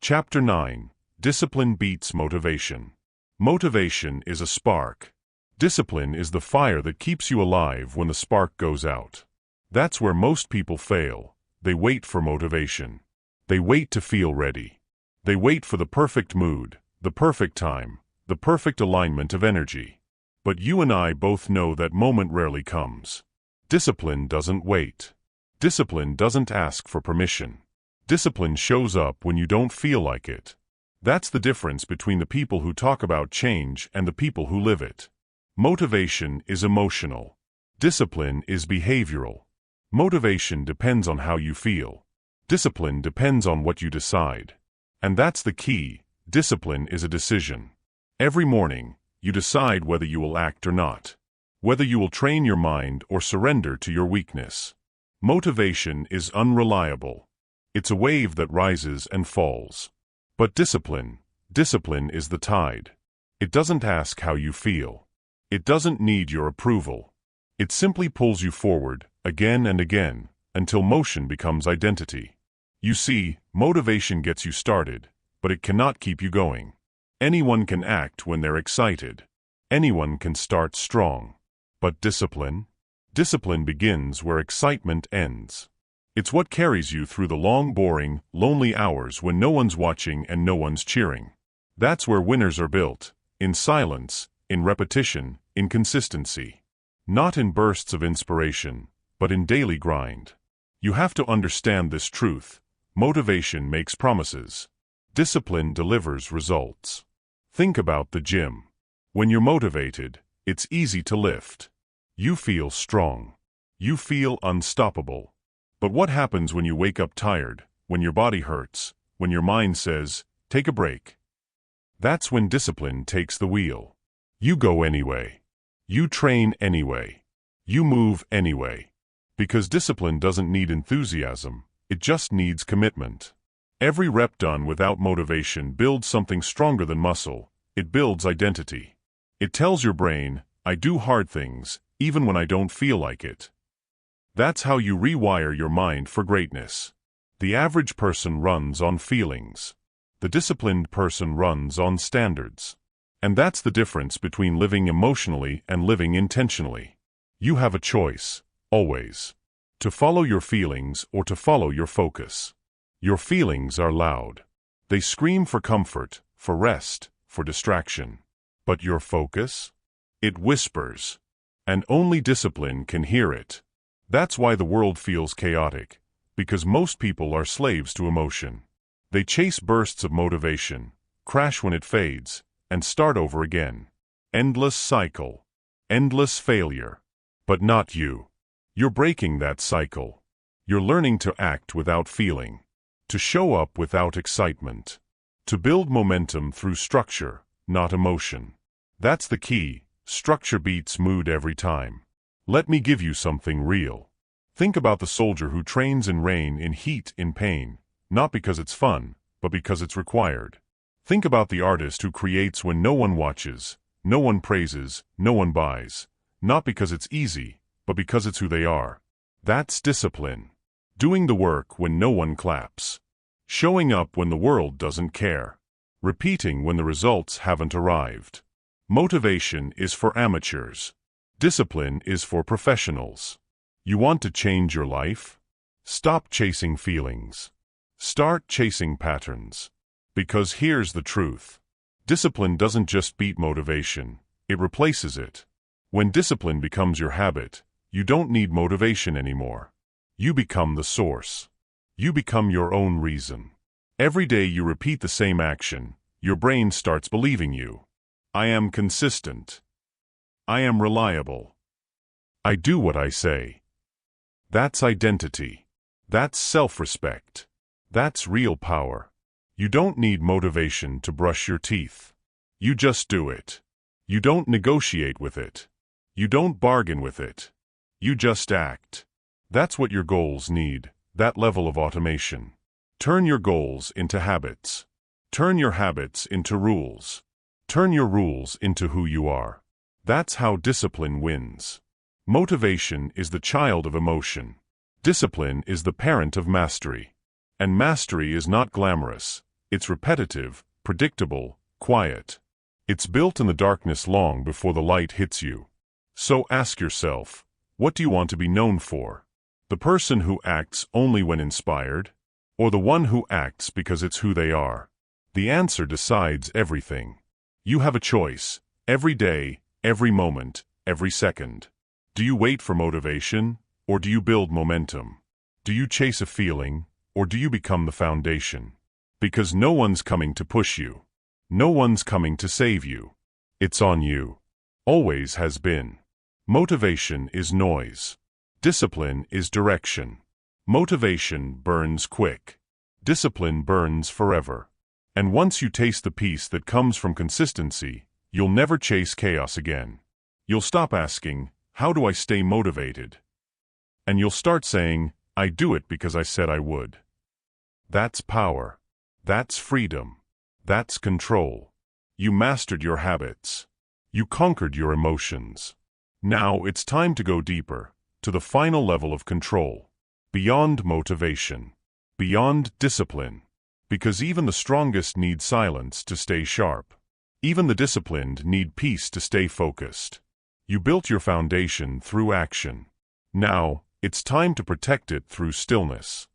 Chapter 9. Discipline beats motivation. Motivation is a spark. Discipline is the fire that keeps you alive when the spark goes out. That's where most people fail. They wait for motivation. They wait to feel ready. They wait for the perfect mood, the perfect time, the perfect alignment of energy. But you and I both know that moment rarely comes. Discipline doesn't wait. Discipline doesn't ask for permission. Discipline shows up when you don't feel like it. That's the difference between the people who talk about change and the people who live it. Motivation is emotional. Discipline is behavioral. Motivation depends on how you feel. Discipline depends on what you decide. And that's the key. Discipline is a decision. Every morning, you decide whether you will act or not. Whether you will train your mind or surrender to your weakness. Motivation is unreliable. It's a wave that rises and falls. But discipline is the tide. It doesn't ask how you feel. It doesn't need your approval. It simply pulls you forward, again and again, until motion becomes identity. You see, motivation gets you started, but it cannot keep you going. Anyone can act when they're excited. Anyone can start strong. But discipline? Discipline begins where excitement ends. It's what carries you through the long, boring, lonely hours when no one's watching and no one's cheering. That's where winners are built, in silence, in repetition, in consistency. Not in bursts of inspiration, but in daily grind. You have to understand this truth. Motivation makes promises. Discipline delivers results. Think about the gym. When you're motivated, it's easy to lift. You feel strong. You feel unstoppable. But what happens when you wake up tired, when your body hurts, when your mind says, take a break? That's when discipline takes the wheel. You go anyway. You train anyway. You move anyway. Because discipline doesn't need enthusiasm, it just needs commitment. Every rep done without motivation builds something stronger than muscle. It builds identity. It tells your brain, I do hard things, even when I don't feel like it. That's how you rewire your mind for greatness. The average person runs on feelings. The disciplined person runs on standards. And that's the difference between living emotionally and living intentionally. You have a choice, always. To follow your feelings or to follow your focus. Your feelings are loud. They scream for comfort, for rest, for distraction. But your focus? It whispers. And only discipline can hear it. That's why the world feels chaotic, because most people are slaves to emotion. They chase bursts of motivation, crash when it fades, and start over again. Endless cycle. Endless failure. But not you. You're breaking that cycle. You're learning to act without feeling. To show up without excitement. To build momentum through structure, not emotion. That's the key. Structure beats mood every time. Let me give you something real. Think about the soldier who trains in rain, in heat, in pain, not because it's fun, but because it's required. Think about the artist who creates when no one watches, no one praises, no one buys, not because it's easy, but because it's who they are. That's discipline. Doing the work when no one claps. Showing up when the world doesn't care. Repeating when the results haven't arrived. Motivation is for amateurs. Discipline is for professionals. You want to change your life? Stop chasing feelings. Start chasing patterns. Because here's the truth. Discipline doesn't just beat motivation, it replaces it. When discipline becomes your habit, you don't need motivation anymore. You become the source. You become your own reason. Every day you repeat the same action, your brain starts believing you. I am consistent. I am reliable. I do what I say. That's identity. That's self-respect. That's real power. You don't need motivation to brush your teeth. You just do it. You don't negotiate with it. You don't bargain with it. You just act. That's what your goals need, that level of automation. Turn your goals into habits. Turn your habits into rules. Turn your rules into who you are. That's how discipline wins. Motivation is the child of emotion. Discipline is the parent of mastery. And mastery is not glamorous. It's repetitive, predictable, quiet. It's built in the darkness long before the light hits you. So ask yourself, what do you want to be known for? The person who acts only when inspired? Or the one who acts because it's who they are? The answer decides everything. You have a choice, every day, every moment, every second. Do you wait for motivation, or do you build momentum? Do you chase a feeling, or do you become the foundation? Because no one's coming to push you. No one's coming to save you. It's on you. Always has been. Motivation is noise. Discipline is direction. Motivation burns quick. Discipline burns forever. And once you taste the peace that comes from consistency, you'll never chase chaos again. You'll stop asking, how do I stay motivated? And you'll start saying, I do it because I said I would. That's power. That's freedom. That's control. You mastered your habits. You conquered your emotions. Now it's time to go deeper, to the final level of control. Beyond motivation. Beyond discipline. Because even the strongest need silence to stay sharp. Even the disciplined need peace to stay focused. You built your foundation through action. Now, it's time to protect it through stillness.